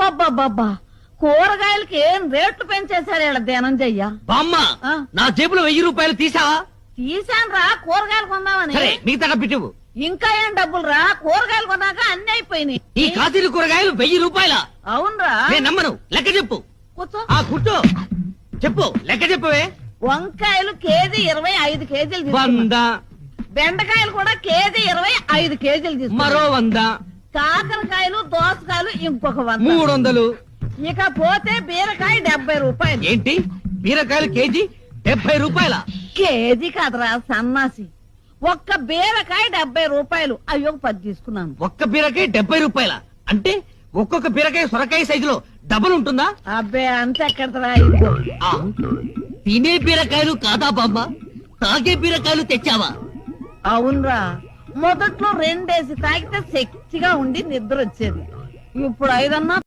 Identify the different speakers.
Speaker 1: అబ్బబ్బబ్బబ్బా కూరగాయలకి ఏం రేట్లు పెంచేశారు ఇలా ధనంజయ్య.
Speaker 2: బామ్మ నా జేబులో 1000 రూపాయలు తీసావా?
Speaker 1: తీసాను రా కూరగాయలు కొందామని.
Speaker 2: సరే మిగతా డబ్బిటివు.
Speaker 1: ఇంకా ఏం డబ్బులు రా, కూరగాయలు కొన్నాక అన్ని అయిపోయినాయి.
Speaker 2: ఈ కాశీలు కూరగాయలు 1000 రూపాయల?
Speaker 1: అవునరా.
Speaker 2: నేను నమ్మను, లెక్క చెప్పు.
Speaker 1: కూర్చో.
Speaker 2: కూర్చో చెప్పు, లెక్క చెప్పవే.
Speaker 1: వంకాయలు కేజీ 25 కేజీలు తీసుకున్నా.
Speaker 2: 100.
Speaker 1: బెండకాయలు కూడా కేజీ 25 కేజీలు తీసుకున్నా.
Speaker 2: మరో 100.
Speaker 1: కాకరకాయలు దోసకాయలు ఇంకొక 100.
Speaker 2: 300.
Speaker 1: ఇక పోతే బీరకాయ 70 రూపాయలు.
Speaker 2: ఏంటి బీరకాయలు కేజీ 70 రూపాయల?
Speaker 1: కేజీ కాదురా సన్నాసి, ఒక్క బీరకాయ 70 రూపాయలు. అయ్యో 10 తీసుకున్నాను.
Speaker 2: ఒక్క బీరకాయ 70 రూపాయల అంటే ఒక్కొక్క బీరకాయ సొరకాయ సైజులో డబుల్ ఉంటుందా?
Speaker 1: అబ్బే అంతే ఎక్కడరా.
Speaker 2: తినే బీరకాయలు కాదా బామ్మ, తాగే బీరకాయలు తెచ్చావా?
Speaker 1: అవునరా, మొదట్లో 2 తాగితే శక్తిగా ఉండి నిద్ర వచ్చేది. ఇప్పుడు 5